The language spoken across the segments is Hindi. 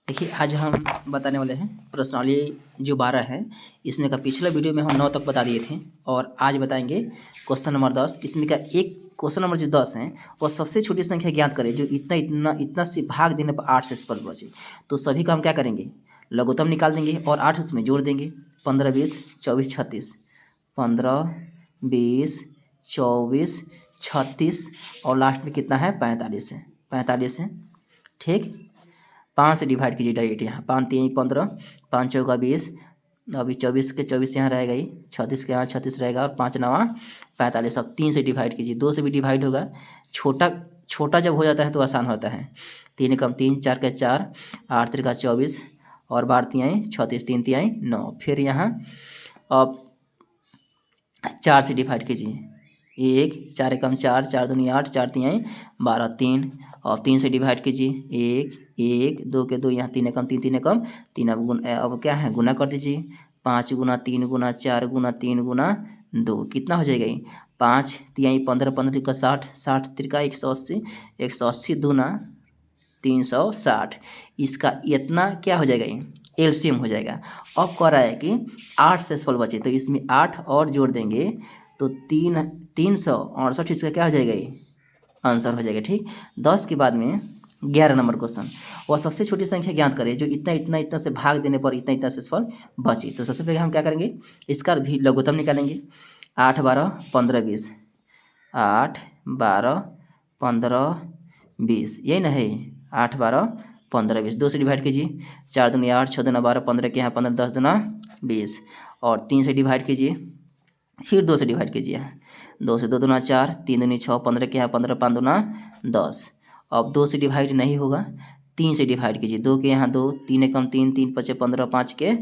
देखिए आज हम बताने वाले हैं प्रश्नावली जो 12 है इसमें का पिछला वीडियो में हम 9 तक बता दिए थे और आज बताएंगे क्वेश्चन नंबर 10। इसमें का एक क्वेश्चन नंबर जो 10 है वह सबसे छोटी संख्या ज्ञात करें जो इतना इतना इतना से भाग देने पर 8 से स्पष्ट बचे। तो सभी का हम क्या करेंगे, लघुत्तम निकाल देंगे और 8 उसमें जोड़ देंगे। 15, 20, 24, 36, 15, 20, 24, 36 और लास्ट में कितना है 45 है। 45 है, ठीक। 5 से डिवाइड कीजिए डायरेक्ट यहाँ। 5 3 15, 5 चौका 20, अभी 24 के 24 यहाँ रहेगा ही, 36 के यहाँ 36 रहेगा और 5 नवा 45। अब 3 से डिवाइड कीजिए, 2 से भी डिवाइड होगा। छोटा छोटा जब हो जाता है तो आसान होता है। 3 कम 3, 4 का 4, 8 3 का 24 और 12 तिहाई 36, 3 तिहाई 9। फिर यहाँ अब 4 से डिवाइड कीजिए, 1 4 एकम 4, 4 दूनी 8, 4 तिहाई 12, 3 और 3 से डिवाइड कीजिए, 1 1 2 के 2 यहाँ 3 एकम 3, 3 एकम 3। अब क्या है गुना कर दीजिए, 5 गुना 3 गुना 4 गुना 3 गुना 2 कितना हो जाएगा ये 5 तिहाई 15, 15 का 60, 60 त्रिका 180, 180 दूना 360। इसका इतना क्या हो जाएगा ये एलसीएम हो जाएगा। अब कह रहा है कि 8 से सफल बचे तो इसमें 8 और जोड़ देंगे तो 368। इसका क्या हो जाएगा ये आंसर हो जाएगा, ठीक। 10 के बाद में 11 नंबर क्वेश्चन, वह सबसे छोटी संख्या ज्ञात करें जो इतना इतना इतना से भाग देने पर इतना इतना से सफल बची। तो सबसे पहले हम क्या करेंगे, इसका भी लघुत्तम निकालेंगे। 8 12 15 20, 8 12 15 20, यही ना है 8 12 15 20। 2 से डिवाइड कीजिए, 4 दूनी 8, 6 दूना 12, 15 के यहाँ 15, 10 दूना 20 और 3 से डिवाइड कीजिए, फिर 2 से डिवाइड कीजिए, 2 से 2 दूना 4, 3 दूनी 6, 15 के यहाँ 15, 5 दूना 10। अब 2 से डिवाइड नहीं होगा, 3 से डिवाइड कीजिए, 2 के यहाँ 2, 3 एकम 3, 3 पचे 15, 5 के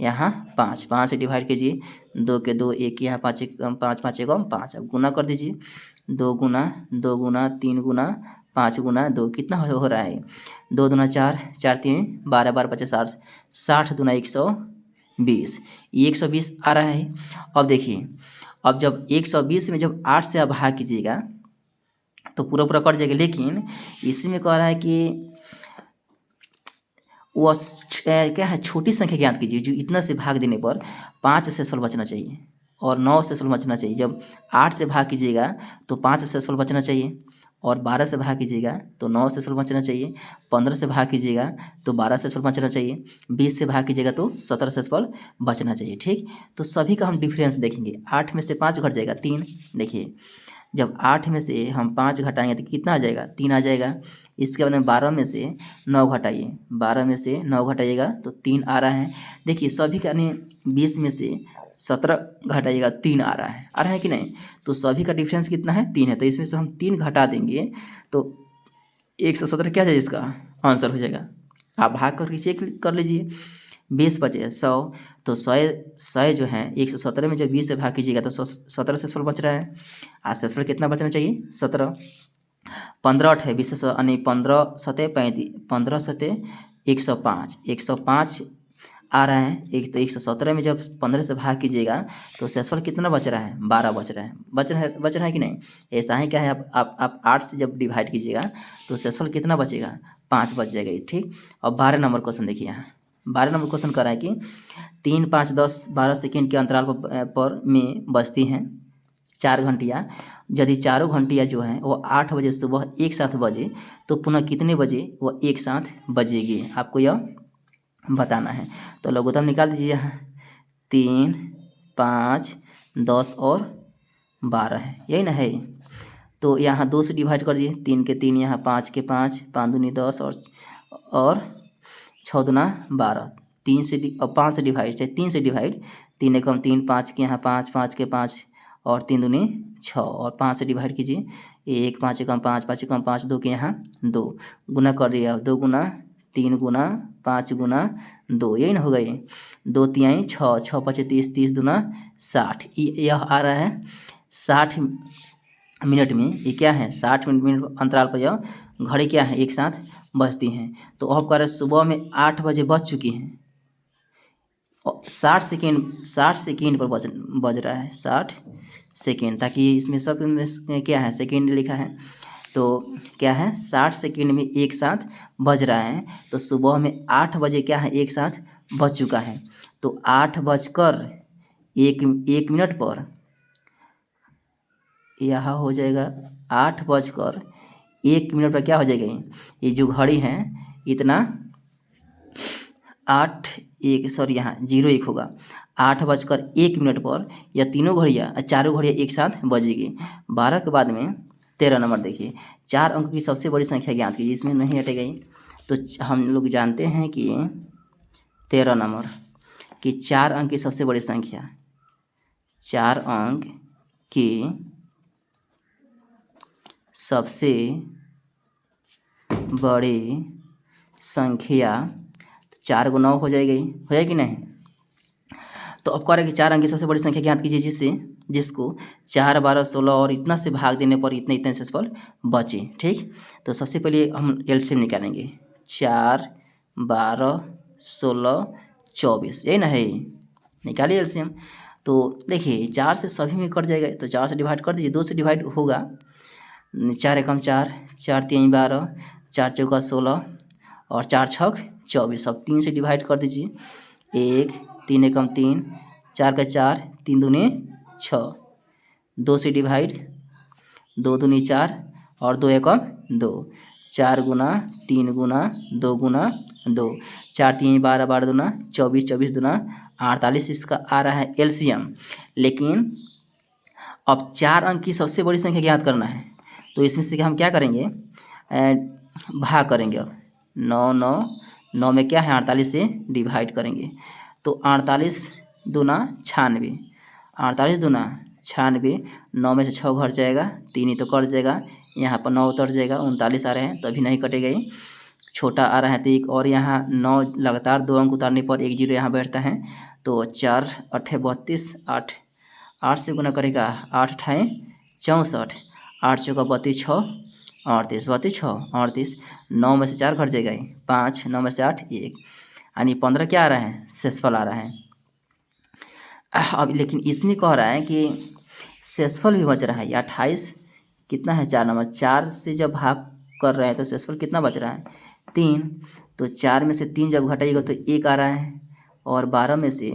यहाँ 5, 5 से डिवाइड कीजिए, 2 के 2, 1 के यहाँ 5 एकम 5, 5 एकम 5। अब गुना कर दीजिए, 2 गुना 2 गुना 3 गुना 5 गुना 2 कितना हो रहा है 2 दूना 4, 4 3 12, 12 पचे 60, 60 दूना 120, 120 आ रहा है। अब देखिए, अब जब 120 में जब 8 से आप भाग कीजिएगा तो पूरा पूरा कट जाएगा, लेकिन इसमें कह रहा है कि वह क्या है छोटी संख्या ज्ञात कीजिए जो इतना से भाग देने पर 5 से सफल बचना चाहिए और 9 से सफल बचना चाहिए। जब 8 से भाग कीजिएगा तो 5 से सफल बचना चाहिए और 12 से भाग कीजिएगा तो 9 से सफल बचना चाहिए, 15 से भाग कीजिएगा तो 12 से सफल बचना चाहिए, 20 से भाग कीजिएगा तो 17 से सफल बचना चाहिए, ठीक। तो सभी का हम डिफरेंस देखेंगे। 8 में से 5 घट जाएगा 3। देखिए जब 8 में से हम 5 घटाएंगे तो कितना आ जाएगा 3 आ जाएगा। इसके बाद में 12 में से 9 घटाइए, 12 में से 9 घटाइएगा तो 3 आ रहा है। देखिए सभी का यानी 20 में से 17 घटाइएगा 3 आ रहा है कि नहीं। तो सभी का डिफरेंस कितना है 3 है, तो इसमें से हम 3 घटा देंगे तो 117 क्या जाए इसका आंसर हो जाएगा। आप भाग करके चेक कर लीजिए, 20 बचे 100, तो 100 जो है 117 में जब 20 से भाग कीजिएगा तो 17 से सफल बच रहा है। आज से सफल कितना बचना चाहिए 17। 15 8 है 20 से यानी 15 सते 35, 15 सते 105, 105 आ रहा है। एक तो 117 में जब 15 से भाग कीजिएगा तो सेसफल कितना बच रहा है 12 बच रहा है, बच रहा है कि नहीं। ऐसा ही क्या है, आप 8 से जब डिवाइड कीजिएगा तो सेसफल कितना बचेगा 5 बच जाएगा, ठीक। अब 12 नंबर क्वेश्चन देखिए, यहाँ 12 नंबर क्वेश्चन कर रहा है कि 3 5 10 12 सेकेंड के अंतराल पर में बजती हैं 4 घंटियाँ। यदि चारों घंटियाँ जो हैं वो 8 बजे सुबह एक साथ बजे तो पुनः कितने बजे वो एक साथ बजेगी, आपको यह बताना है। तो लघुत्तम निकाल दीजिए, यहाँ 3 5 10 और 12 है, यही ना है। तो यहाँ 2 से डिवाइड कर दिए, 3 के 3 यहाँ 5 के 5, 5 दूनी 10 और 6 दूना 12, 3 से 5 से डिवाइड चाहे 3 से डिवाइड, 3 एकम 3, 5 के यहाँ 5, 5 के 5 और 3 दूनी 6 और 5 से डिवाइड कीजिए, 1 5 एकम 5, 5 एकम 5, 2 के यहाँ 2 गुना कर दिया, 2 गुना 3 गुना 5 गुना 2, यही ना होगा ये 2 तिहाई 6, 6 पचे 30, 30 दूना 60। यह आ रहा है 60 मिनट में। ये क्या है 60 मिनट अंतराल पर यह घड़ी क्या है एक साथ बजती हैं। तो अब कह रहे सुबह में 8 बजे बज चुकी हैं, 60 सेकेंड पर बज रहा है 60 सेकेंड, ताकि इसमें सब में क्या है सेकेंड लिखा है। तो क्या है 60 सेकंड में एक साथ बज रहा है। तो सुबह में 8 बजे क्या है एक साथ बज चुका है। तो 8 बजकर 1 पर यह हो जाएगा 8 बजकर 1 पर क्या हो जाएगा, ये जो घड़ी है इतना यहाँ 01 होगा। 8 बजकर 1 पर यह तीनों घड़ियाँ चारों घड़ियाँ एक साथ बजेगी। 12 के बाद में 13 नंबर देखिए, 4 अंक की सबसे बड़ी संख्या ज्ञात कीजिए, इसमें नहीं हटेगा। तो हम लोग जानते हैं कि 13 नंबर कि 4 अंक की सबसे बड़ी संख्या, 4 अंक की सबसे बड़ी संख्या 4 × 9 हो जाएगी, हो जाएगी नहीं। तो अब कह रहे हैं कि 4 अंक की सबसे बड़ी संख्या ज्ञात कीजिए जिसको 4, 12, 16 और इतना से भाग देने पर इतने इतने शेषफल बचे। ठीक, तो सबसे पहले हम एलसीएम निकालेंगे। 4, 12, 16, 24, यही ना है, निकालिए एलसीएम। तो देखिए 4 से सभी में कट जाएगा, तो 4 से डिवाइड कर दीजिए, 2 से डिवाइड होगा। 4 एकम 4, 4 3 12, 4 चौका 16 और 4 छक 24। अब 3 से डिवाइड कर दीजिए। 1, 3 एकम 3, 4 का 4, 3 दूनी 6। 2 से डिवाइड, 2 दूनी 4 और 2 एकम 2। 4 गुना 3 गुना 2 गुना 2, 4 3 12, 12 दूना 24, 24 दूना 48। इसका आ रहा है एलसीएम। लेकिन अब 4 अंक की सबसे बड़ी संख्या ज्ञात करना है, तो इसमें से हम क्या करेंगे, भाग करेंगे। अब 9 में क्या है 48 से डिवाइड करेंगे। तो 48 दूना 96, 48 दूना 96, 9 में से 6 घट जाएगा, 3 ही तो कट जाएगा, यहाँ पर 9 उतर जाएगा, 39 आ रहे हैं तो अभी नहीं कटेगा, ये छोटा आ रहा है तो एक और यहाँ 9 लगातार 2 अंक उतारने पर 1 जीरो यहाँ बैठता है। तो 4 8 32, 8 से गुना करेगा, 8 8 64, 8 चौका 32, 6 38, 32 6 38, 9 में से 4 घट जाएगा, 5, 9 में से 8 1, यानी 15 क्या आ रहा है शेषफल आ रहा है। अब लेकिन इसमें कह रहा है कि शेषफल भी बच रहा है। 28 कितना है 4 नंबर, 4 से जब भाग कर रहे हैं तो शेषफल कितना बच रहा है 3। तो 4 में से 3 जब घटाइएगा तो 1 आ रहा है, और 12 में से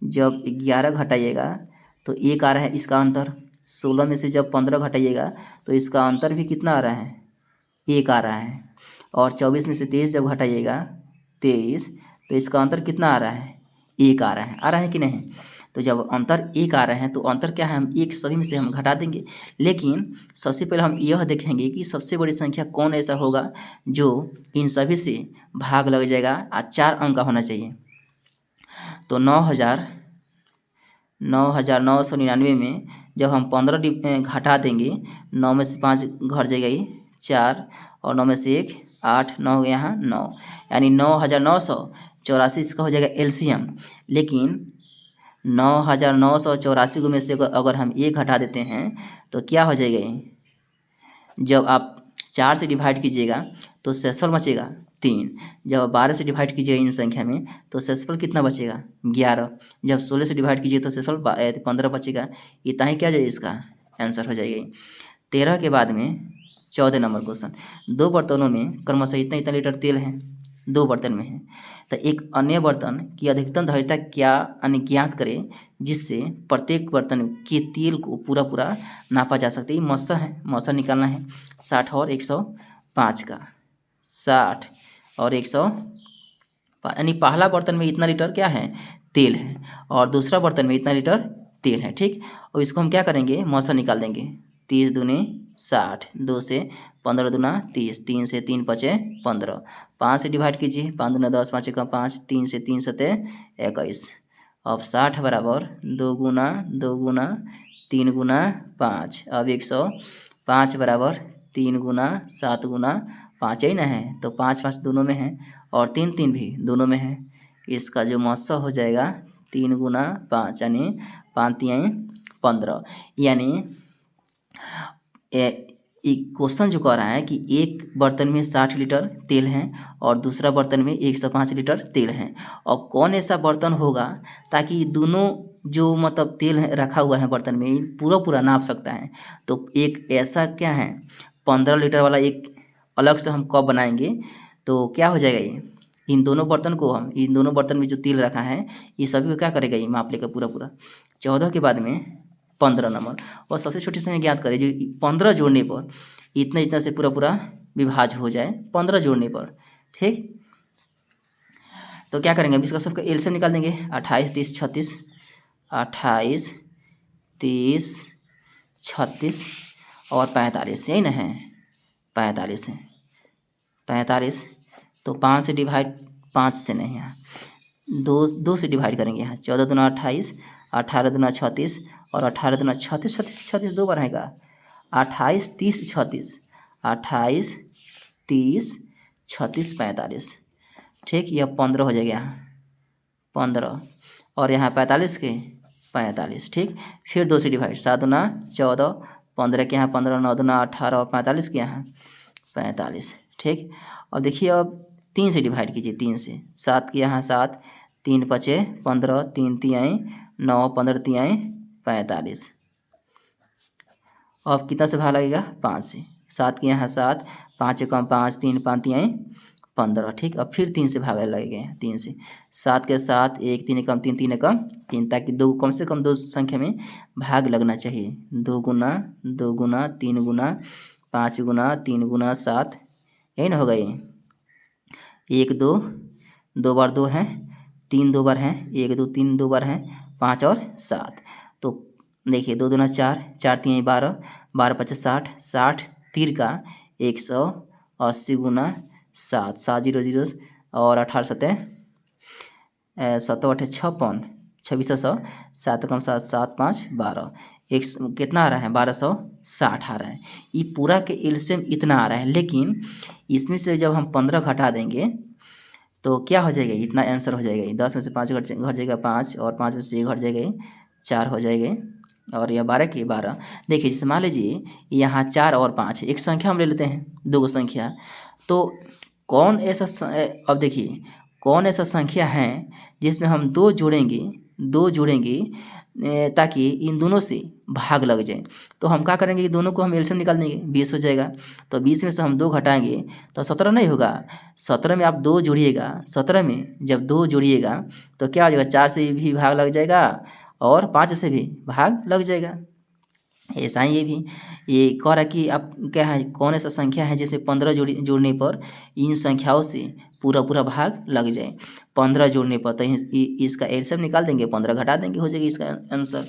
जब 11 घटाइएगा तो 1 आ रहा है, इसका अंतर। 16 में से जब 15 घटाइएगा तो इसका अंतर भी कितना आ रहा है 1 आ रहा है, और 24 में से 23 जब घटाइएगा 23 तो इसका अंतर कितना आ रहा है 1 आ रहा है कि नहीं। तो जब अंतर 1 आ रहा है तो अंतर क्या है, हम 1 सभी में से हम घटा देंगे। लेकिन सबसे पहले हम यह देखेंगे कि सबसे बड़ी संख्या कौन ऐसा होगा जो इन सभी से भाग लग जाएगा और 4 अंक का होना चाहिए। तो 9,999 में जब हम 15 घटा देंगे, 9 में से 5 घट जाएगा, ये 4 और 9 में से 1 8, 9 यहाँ 9, यानी 9,984 इसका हो जाएगा एलसीएम। लेकिन 9,984 में से अगर हम 1 घटा देते हैं तो क्या हो जाएगा, जब आप 4 से डिवाइड कीजिएगा तो शेषफल बचेगा 3। जब 12 से डिवाइड कीजिएगा इन संख्या में तो शेषफल कितना बचेगा 11। जब 16 से डिवाइड कीजिए तो शेषफल 15 बचेगा। इतना ही क्या जाए इसका आंसर हो जाएगा। 13 के बाद में 14 नंबर क्वेश्चन, 2 बर्तनों में क्रमशः इतना इतना लीटर तेल है, 2 बर्तन में है, तो एक अन्य बर्तन की अधिकतम धारिता क्या ज्ञात करें जिससे प्रत्येक बर्तन के तेल को पूरा पूरा नापा जा सकता है। मौसा है, मौसा निकालना है 60 और 105 का, 60 और 105, यानी पहला बर्तन में इतना लीटर क्या है तेल है और दूसरा बर्तन में इतना लीटर तेल है। ठीक, और इसको हम क्या करेंगे मौसा निकाल देंगे। 30 दूनी 60, 2 से 15 दूना 30, 3 से 3 5 15, 5 से डिवाइड कीजिए, 5 दूना 10, 5 का 5, 3 से 3 7 21। अब 60 बराबर 2 गुना 2 गुना 3 गुना 5, अब 105 बराबर 3 गुना 7 गुना 5 ही ना है, तो 5 5 दोनों में है और 3 3 भी दोनों में है। इसका जो मौसा हो जाएगा 3 गुना 5 यानी 5 3 15। यानी क्वेश्चन जो कह रहा है कि एक बर्तन में 60 लीटर तेल है और दूसरा बर्तन में 105 लीटर तेल है, और कौन ऐसा बर्तन होगा ताकि दोनों जो मतलब तेल है रखा हुआ है बर्तन में पूरा पूरा नाप सकता है। तो एक ऐसा क्या है 15 लीटर वाला एक अलग से हम कप बनाएंगे तो क्या हो जाएगा ये, इन दोनों बर्तन को हम, इन दोनों बर्तन में जो तेल रखा है ये सभी को क्या करेगा, ये माप लेकर पूरा पूरा 14 के बाद में 15 नंबर, और सबसे छोटी संख्या ज्ञात करें जो 15 जोड़ने पर इतना इतना से पूरा पूरा विभाज्य हो जाए 15 जोड़ने पर। ठीक, तो क्या करेंगे, अब इसका सबका एलसीएम निकाल देंगे। 28 30 36, 28 30 36 और 45, यही ना है 45 है, 45 तो 5 से डिवाइड, 5 से नहीं, यहाँ 2 से डिवाइड करेंगे। यहाँ 14 दूना 28, 18 दूना 36 और 18 दूना 36, 36 2 बार आएगा। 28 30 36, 28 30 36 45। ठीक, यह 15 हो जाएगा यहाँ 15, और यहाँ 45 के 45। ठीक, फिर 2 से डिवाइड, 7 दूना 14, 15 के यहाँ 15, 9 दूना 18 और 45 के यहाँ 45। ठीक, और देखिए अब 3 से डिवाइड कीजिए, 3 से, 7 के यहाँ 7, 3 पचे 15, 3 तिहाई 9, 15 तिहाई 45। अब कितना से भाग लगेगा, 5 से, 7 के यहाँ 7, 5 कम 5, 3 5 तिहाई 15। ठीक, अब फिर 3 से भाग लगेगा, 3 से, 7 के 7, 1 3 कम 3 3 कम 3, ताकि दो कम से कम 2 संख्या में भाग लगना चाहिए। 2 गुना 2 गुना 3 गुना 5 गुना 3 गुना 7, यही ना होगा ये। 1 2 2 बार 2 है, 3 2 बार है, 1 2 3 2 बार है, 5 और 7। तो देखिए 2 दूना 4, 4 3 12, 12 25 60, 60 तीर का 180 गुना 7, 7 0 0 और 18 7 7 8 56, 2600, 7 कम 7 7 5 12, एक कितना आ रहा है 1260 आ रहा है। ये पूरा के एलसीएम इतना आ रहा है, लेकिन इसमें से जब हम 15 घटा देंगे तो क्या हो जाएगा, इतना आंसर हो जाएगा। 10 में से 5 घट जाएगा 5, और 5 में से 1 घट जाएगा 4 हो जाएगा, और यह 12 के 12। देखिए जैसे मान लीजिए यहाँ 4 और 5 एक संख्या हम ले लेते हैं, 2 संख्या, तो कौन ऐसा अब देखिए कौन ऐसा संख्या है जिसमें हम 2 जोड़ेंगे ताकि इन दोनों से भाग लग जाए। तो हम क्या करेंगे कि दोनों को हम एलसीएम निकाल देंगे, 20 हो जाएगा। तो 20 में से हम 2 घटाएंगे तो 17 नहीं होगा। 17 में आप 2 जोड़िएगा, 17 में जब 2 जोड़िएगा तो क्या हो जाएगा, 4 से भी भाग लग जाएगा और 5 से भी भाग लग जाएगा। ऐसा ही ये भी ये कह रहा कि आप क्या है, कौन ऐसा संख्या है जिसमें 15 जोड़ने पर इन संख्याओं से पूरा पूरा भाग लग जाए। 15 जोड़ने पर तो इसका एलसीएम निकाल देंगे, 15 घटा देंगे, हो जाएगा इसका आंसर।